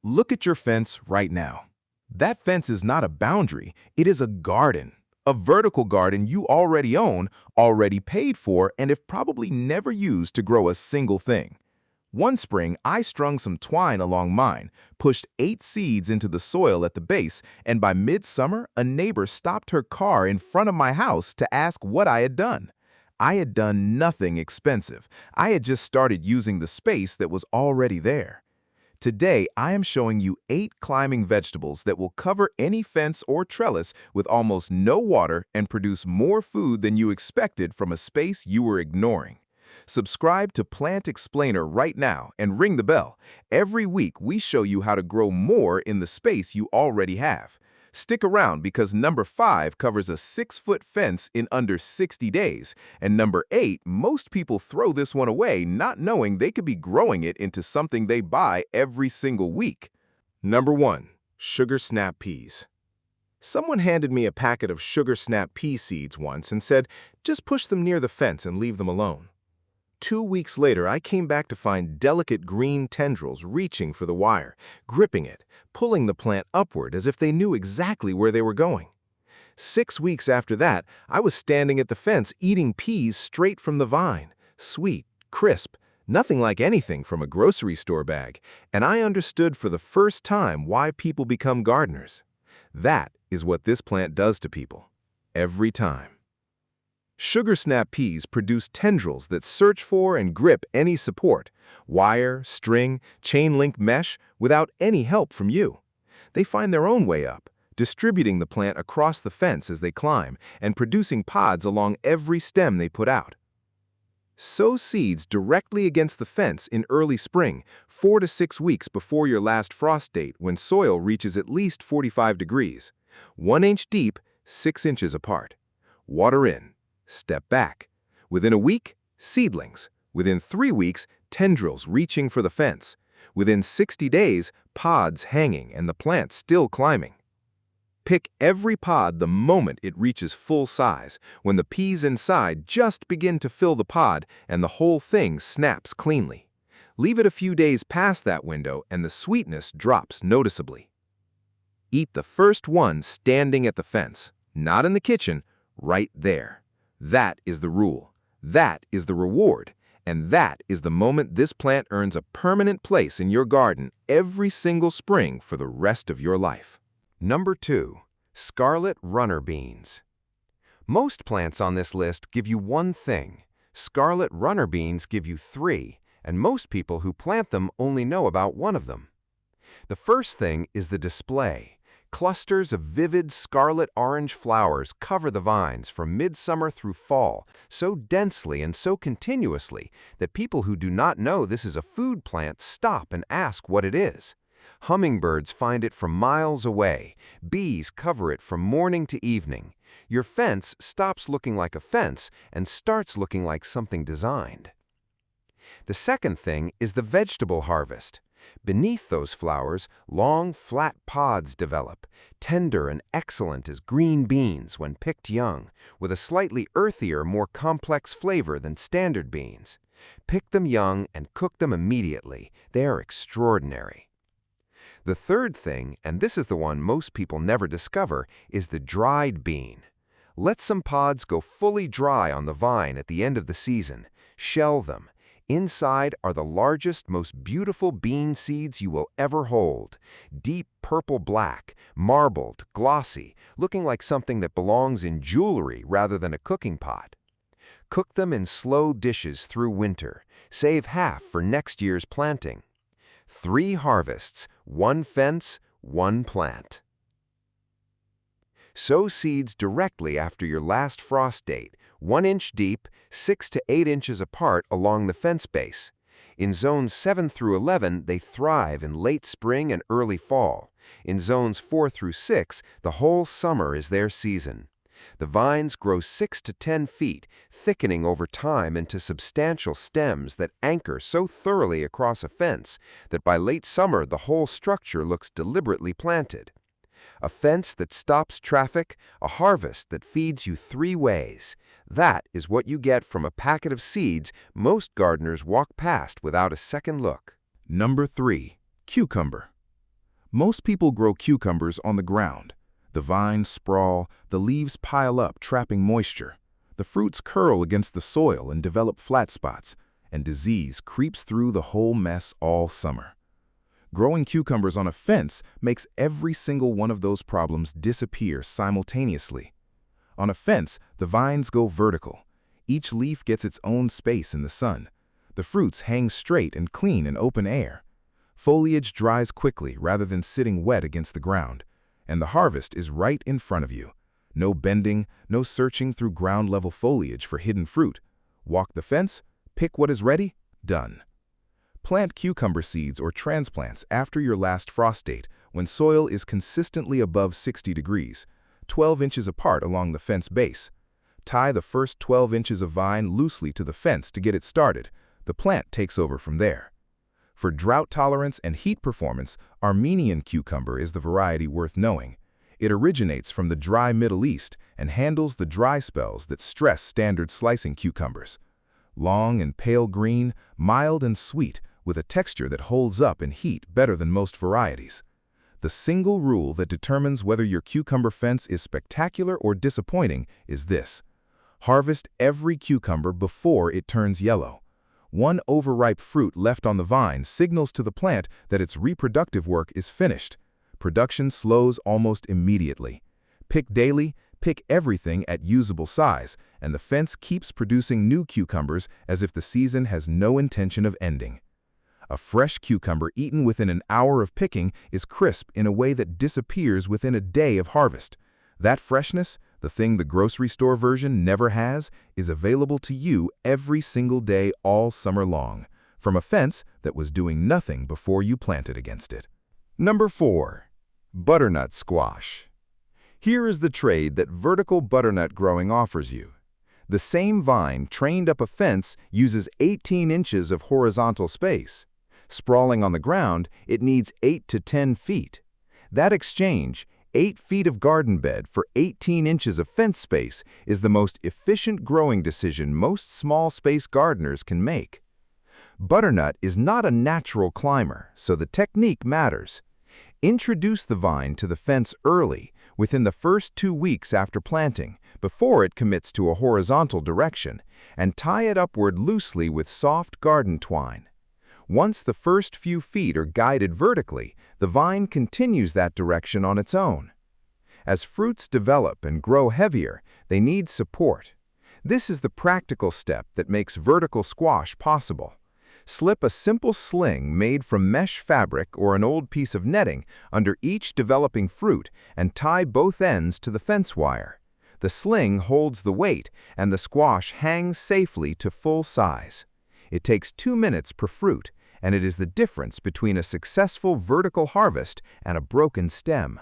Look at your fence right now. That fence is not a boundary, it is a garden. A vertical garden you already own, already paid for, and have probably never used to grow a single thing. One spring, I strung some twine along mine, pushed 8 seeds into the soil at the base, and by midsummer, a neighbor stopped her car in front of my house to ask what I had done. I had done nothing expensive. I had just started using the space that was already there. Today, I am showing you 8 climbing vegetables that will cover any fence or trellis with almost no water and produce more food than you expected from a space you were ignoring. Subscribe to Plant Explainer right now and ring the bell. Every week, we show you how to grow more in the space you already have. Stick around because number 5 covers a 6-foot fence in under 60 days, and number 8, most people throw this one away not knowing they could be growing it into something they buy every single week. Number 1. Sugar snap peas. Someone handed me a packet of sugar snap pea seeds once and said, just push them near the fence and leave them alone. 2 weeks later, I came back to find delicate green tendrils reaching for the wire, gripping it, pulling the plant upward as if they knew exactly where they were going. 6 weeks after that, I was standing at the fence eating peas straight from the vine, sweet, crisp, nothing like anything from a grocery store bag, and I understood for the first time why people become gardeners. That is what this plant does to people. Every time. Sugar snap peas produce tendrils that search for and grip any support, wire, string, chain link mesh, without any help from you. They find their own way up, distributing the plant across the fence as they climb and producing pods along every stem they put out. Sow seeds directly against the fence in early spring, 4 to 6 weeks before your last frost date when soil reaches at least 45 degrees. 1 inch deep, 6 inches apart. Water in. Step back. Within a week, seedlings. Within 3 weeks, tendrils reaching for the fence. Within 60 days, pods hanging and the plant still climbing. Pick every pod the moment it reaches full size, when the peas inside just begin to fill the pod and the whole thing snaps cleanly. Leave it a few days past that window and the sweetness drops noticeably. Eat the first one standing at the fence, not in the kitchen, right there. That is the rule, that is the reward, and that is the moment this plant earns a permanent place in your garden every single spring for the rest of your life. Number 2. Scarlet runner beans. Most plants on this list give you one thing. Scarlet runner beans give you 3, and most people who plant them only know about one of them. The first thing is the display. Clusters of vivid scarlet-orange flowers cover the vines from midsummer through fall so densely and so continuously that people who do not know this is a food plant stop and ask what it is. Hummingbirds find it from miles away. Bees cover it from morning to evening. Your fence stops looking like a fence and starts looking like something designed. The second thing is the vegetable harvest. Beneath those flowers, long, flat pods develop, tender and excellent as green beans when picked young, with a slightly earthier, more complex flavor than standard beans. Pick them young and cook them immediately. They are extraordinary. The third thing, and this is the one most people never discover, is the dried bean. Let some pods go fully dry on the vine at the end of the season. Shell them. Inside are the largest, most beautiful bean seeds you will ever hold. Deep purple-black, marbled, glossy, looking like something that belongs in jewelry rather than a cooking pot. Cook them in slow dishes through winter. Save half for next year's planting. 3 harvests, 1 fence, 1 plant. Sow seeds directly after your last frost date, 1 inch deep, 6 to 8 inches apart along the fence base. In zones 7 through 11, they thrive in late spring and early fall. In zones 4 through 6, the whole summer is their season. The vines grow 6 to 10 feet, thickening over time into substantial stems that anchor so thoroughly across a fence that by late summer the whole structure looks deliberately planted. A fence that stops traffic, a harvest that feeds you 3 ways. That is what you get from a packet of seeds most gardeners walk past without a second look. Number 3. Cucumber. Most people grow cucumbers on the ground. The vines sprawl, the leaves pile up, trapping moisture. The fruits curl against the soil and develop flat spots, and disease creeps through the whole mess all summer. Growing cucumbers on a fence makes every single one of those problems disappear simultaneously. On a fence, the vines go vertical. Each leaf gets its own space in the sun. The fruits hang straight and clean in open air. Foliage dries quickly rather than sitting wet against the ground, and the harvest is right in front of you. No bending, no searching through ground-level foliage for hidden fruit. Walk the fence, pick what is ready, done. Plant cucumber seeds or transplants after your last frost date when soil is consistently above 60 degrees, 12 inches apart along the fence base. Tie the first 12 inches of vine loosely to the fence to get it started. The plant takes over from there. For drought tolerance and heat performance, Armenian cucumber is the variety worth knowing. It originates from the dry Middle East and handles the dry spells that stress standard slicing cucumbers. Long and pale green, mild and sweet, with a texture that holds up in heat better than most varieties. The single rule that determines whether your cucumber fence is spectacular or disappointing is this: harvest every cucumber before it turns yellow. One overripe fruit left on the vine signals to the plant that its reproductive work is finished. Production slows almost immediately. Pick daily, pick everything at usable size, and the fence keeps producing new cucumbers as if the season has no intention of ending. A fresh cucumber eaten within an hour of picking is crisp in a way that disappears within a day of harvest. That freshness, the thing the grocery store version never has, is available to you every single day all summer long, from a fence that was doing nothing before you planted against it. Number 4. Butternut squash. Here is the trade that vertical butternut growing offers you. The same vine trained up a fence uses 18 inches of horizontal space. Sprawling on the ground, it needs 8 to 10 feet. That exchange, 8 feet of garden bed for 18 inches of fence space, is the most efficient growing decision most small space gardeners can make. Butternut is not a natural climber, so the technique matters. Introduce the vine to the fence early, within the first 2 weeks after planting, before it commits to a horizontal direction, and tie it upward loosely with soft garden twine. Once the first few feet are guided vertically, the vine continues that direction on its own. As fruits develop and grow heavier, they need support. This is the practical step that makes vertical squash possible. Slip a simple sling made from mesh fabric or an old piece of netting under each developing fruit and tie both ends to the fence wire. The sling holds the weight and the squash hangs safely to full size. It takes 2 minutes per fruit, and it is the difference between a successful vertical harvest and a broken stem.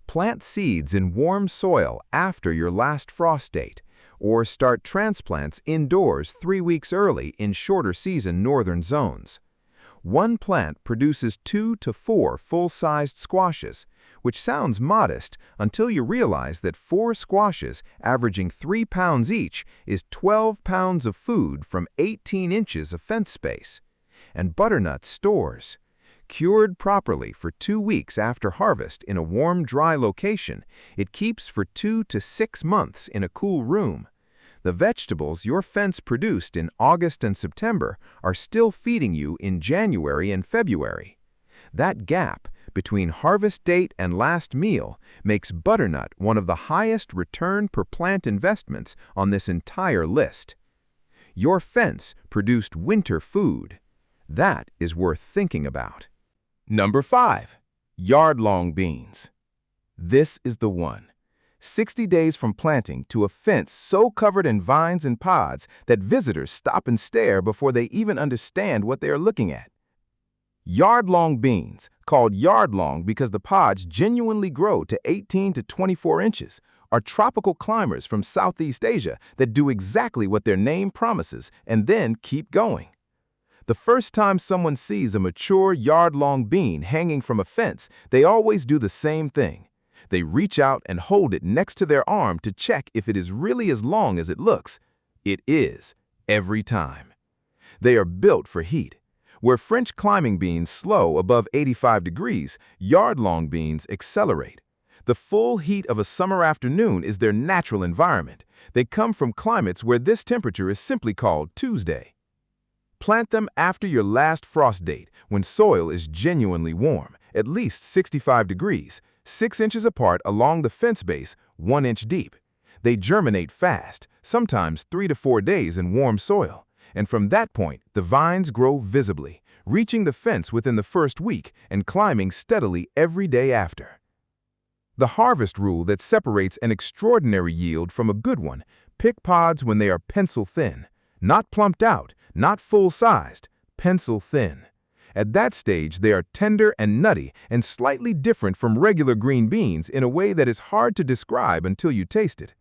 Plant seeds in warm soil after your last frost date, or start transplants indoors 3 weeks early in shorter season northern zones. One plant produces 2 to 4 full-sized squashes, which sounds modest until you realize that 4 squashes averaging 3 pounds each is 12 pounds of food from 18 inches of fence space. And butternut stores. Cured properly for 2 weeks after harvest in a warm, dry location, it keeps for 2 to 6 months in a cool room. The vegetables your fence produced in August and September are still feeding you in January and February. That gap between harvest date and last meal makes butternut one of the highest return per plant investments on this entire list. Your fence produced winter food. That is worth thinking about. Number 5. Yard-long beans. This is the one. 60 days from planting to a fence so covered in vines and pods that visitors stop and stare before they even understand what they are looking at. Yard-long beans, called yard-long because the pods genuinely grow to 18 to 24 inches, are tropical climbers from Southeast Asia that do exactly what their name promises and then keep going. The first time someone sees a mature yard-long bean hanging from a fence, they always do the same thing. They reach out and hold it next to their arm to check if it is really as long as it looks. It is, every time. They are built for heat. Where French climbing beans slow above 85 degrees, yard-long beans accelerate. The full heat of a summer afternoon is their natural environment. They come from climates where this temperature is simply called Tuesday. Plant them after your last frost date, when soil is genuinely warm, at least 65 degrees, 6 inches apart along the fence base, 1 inch deep. They germinate fast, sometimes 3 to 4 days in warm soil, and from that point, the vines grow visibly, reaching the fence within the first week and climbing steadily every day after. The harvest rule that separates an extraordinary yield from a good one: pick pods when they are pencil thin, not plumped out, not full-sized, pencil thin. At that stage, they are tender and nutty and slightly different from regular green beans in a way that is hard to describe until you taste it.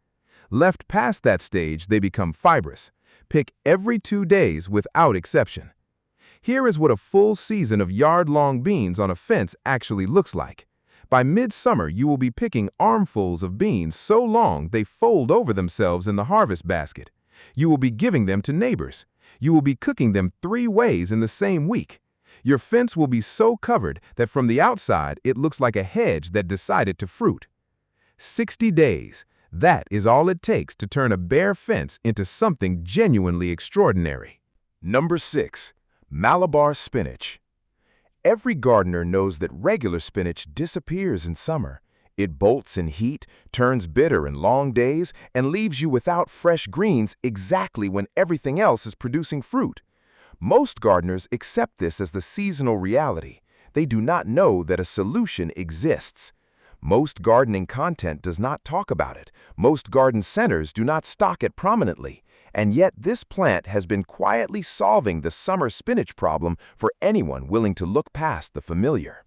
Left past that stage, they become fibrous. Pick every 2 days without exception. Here is what a full season of yard-long beans on a fence actually looks like. By midsummer, you will be picking armfuls of beans so long they fold over themselves in the harvest basket. You will be giving them to neighbors. You will be cooking them 3 ways in the same week. Your fence will be so covered that from the outside it looks like a hedge that decided to fruit. 60 days. That is all it takes to turn a bare fence into something genuinely extraordinary. Number 6. Malabar spinach. Every gardener knows that regular spinach disappears in summer. It bolts in heat, turns bitter in long days, and leaves you without fresh greens exactly when everything else is producing fruit. Most gardeners accept this as the seasonal reality. They do not know that a solution exists. Most gardening content does not talk about it. Most garden centers do not stock it prominently. And yet this plant has been quietly solving the summer spinach problem for anyone willing to look past the familiar.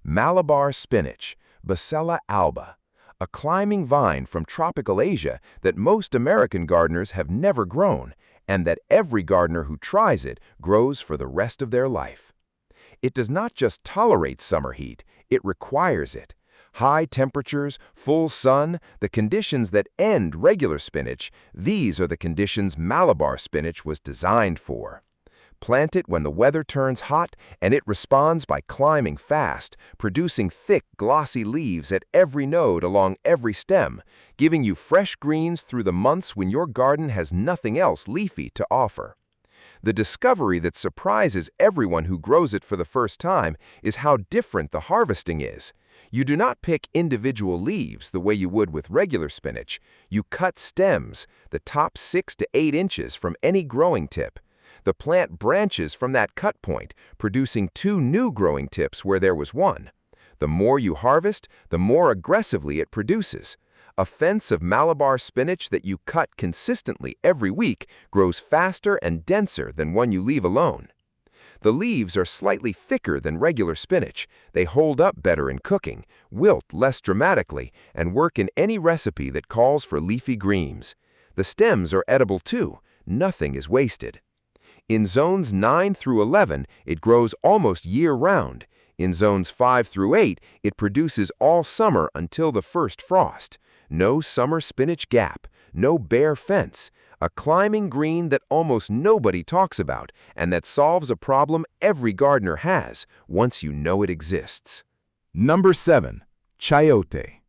Malabar spinach, Bacella alba, a climbing vine from tropical Asia that most American gardeners have never grown, and that every gardener who tries it grows for the rest of their life. It does not just tolerate summer heat, it requires it. High temperatures, full sun, the conditions that end regular spinach, these are the conditions Malabar spinach was designed for. Plant it when the weather turns hot, and it responds by climbing fast, producing thick, glossy leaves at every node along every stem, giving you fresh greens through the months when your garden has nothing else leafy to offer. The discovery that surprises everyone who grows it for the first time is how different the harvesting is. You do not pick individual leaves the way you would with regular spinach. You cut stems, the top 6 to 8 inches from any growing tip. The plant branches from that cut point, producing 2 new growing tips where there was 1. The more you harvest, the more aggressively it produces. A fence of Malabar spinach that you cut consistently every week grows faster and denser than one you leave alone. The leaves are slightly thicker than regular spinach. They hold up better in cooking, wilt less dramatically, and work in any recipe that calls for leafy greens. The stems are edible too. Nothing is wasted. In zones 9 through 11, it grows almost year-round. In zones 5 through 8, it produces all summer until the first frost. No summer spinach gap, no bare fence. A climbing green that almost nobody talks about and that solves a problem every gardener has once you know it exists. Number 7. Chayote.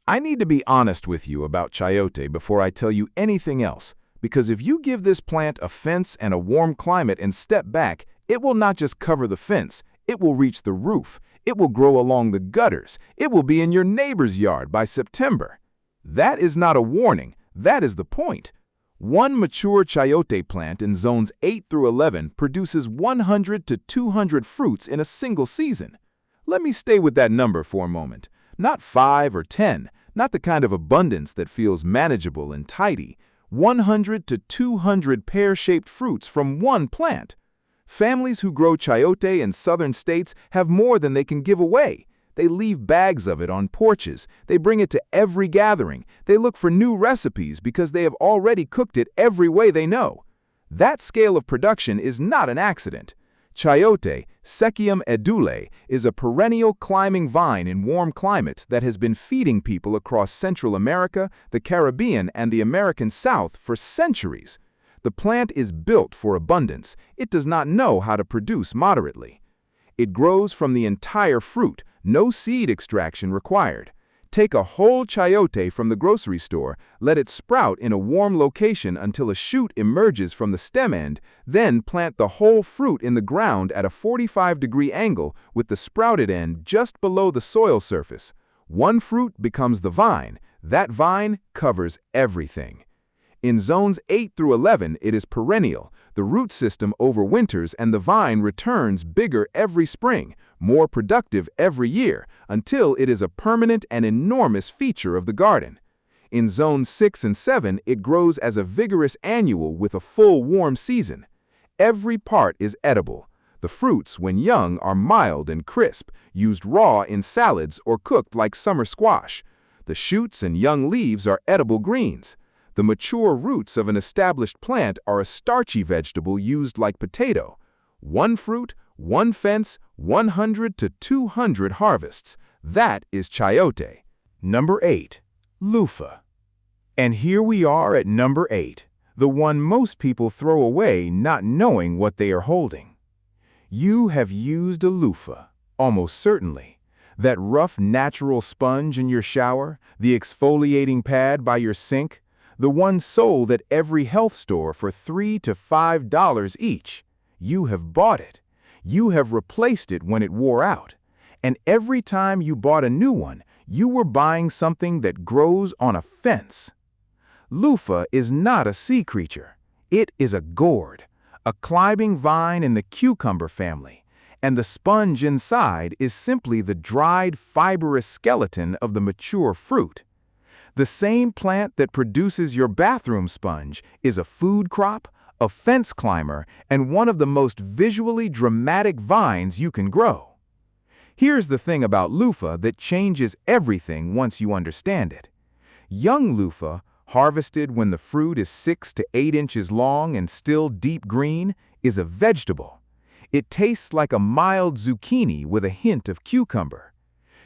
I need to be honest with you about chayote before I tell you anything else, because if you give this plant a fence and a warm climate and step back, it will not just cover the fence, it will reach the roof, it will grow along the gutters, it will be in your neighbor's yard by September. That is not a warning, that is the point. One mature chayote plant in zones 8 through 11 produces 100 to 200 fruits in a single season. Let me stay with that number for a moment. Not 5 or 10, not the kind of abundance that feels manageable and tidy. 100 to 200 pear-shaped fruits from one plant. Families who grow chayote in southern states have more than they can give away. They leave bags of it on porches. They bring it to every gathering. They look for new recipes because they have already cooked it every way they know. That scale of production is not an accident. Chayote, Sechium edule, is a perennial climbing vine in warm climates that has been feeding people across Central America, the Caribbean, and the American South for centuries. The plant is built for abundance. It does not know how to produce moderately. It grows from the entire fruit, no seed extraction required. Take a whole chayote from the grocery store, let it sprout in a warm location until a shoot emerges from the stem end, then plant the whole fruit in the ground at a 45-degree angle with the sprouted end just below the soil surface. One fruit becomes the vine. That vine covers everything. In zones 8 through 11, it is perennial. The root system overwinters and the vine returns bigger every spring, more productive every year, until it is a permanent and enormous feature of the garden. In zones 6 and 7, it grows as a vigorous annual with a full warm season. Every part is edible. The fruits, when young, are mild and crisp, used raw in salads or cooked like summer squash. The shoots and young leaves are edible greens. The mature roots of an established plant are a starchy vegetable used like potato. One fruit, one fence, 100 to 200 harvests. That is chayote. Number 8. Loofah. And here we are at number 8, the one most people throw away not knowing what they are holding. You have used a loofah, almost certainly. That rough natural sponge in your shower, the exfoliating pad by your sink, the one sold at every health store for $3 to $5 each. You have bought it. You have replaced it when it wore out. And every time you bought a new one, you were buying something that grows on a fence. Loofah is not a sea creature. It is a gourd, a climbing vine in the cucumber family, and the sponge inside is simply the dried fibrous skeleton of the mature fruit. The same plant that produces your bathroom sponge is a food crop, a fence climber, and one of the most visually dramatic vines you can grow. Here's the thing about loofah that changes everything once you understand it. Young loofah, harvested when the fruit is 6 to 8 inches long and still deep green, is a vegetable. It tastes like a mild zucchini with a hint of cucumber.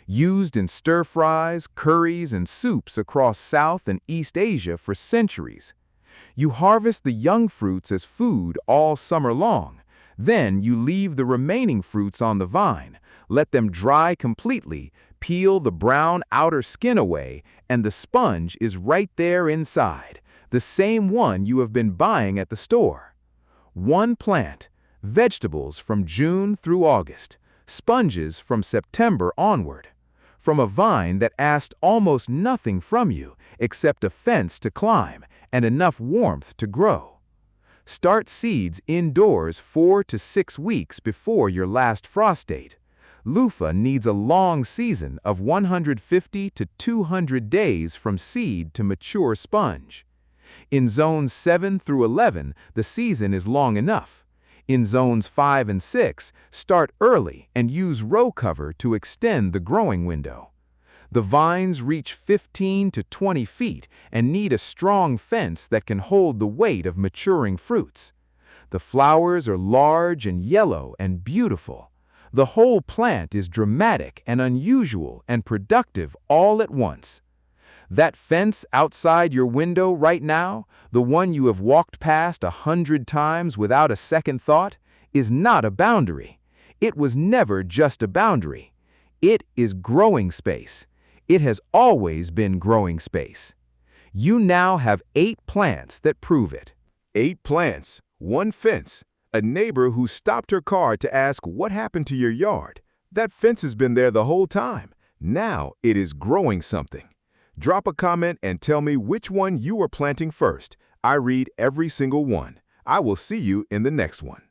Used in stir-fries, curries, and soups across South and East Asia for centuries. You harvest the young fruits as food all summer long. Then you leave the remaining fruits on the vine, let them dry completely, peel the brown outer skin away, and the sponge is right there inside, the same one you have been buying at the store. One plant, vegetables from June through August, sponges from September onward. From a vine that asked almost nothing from you except a fence to climb and enough warmth to grow. Start seeds indoors 4 to 6 weeks before your last frost date. Loofah needs a long season of 150 to 200 days from seed to mature sponge. In zones 7 through 11, the season is long enough. In zones 5 and 6, start early and use row cover to extend the growing window. The vines reach 15 to 20 feet and need a strong fence that can hold the weight of maturing fruits. The flowers are large and yellow and beautiful. The whole plant is dramatic and unusual and productive all at once. That fence outside your window right now, the one you have walked past 100 times without a second thought, is not a boundary. It was never just a boundary. It is growing space. It has always been growing space. You now have 8 plants that prove it. 8 plants, 1 fence, a neighbor who stopped her car to ask what happened to your yard. That fence has been there the whole time. Now it is growing something. Drop a comment and tell me which one you are planting first. I read every single one. I will see you in the next one.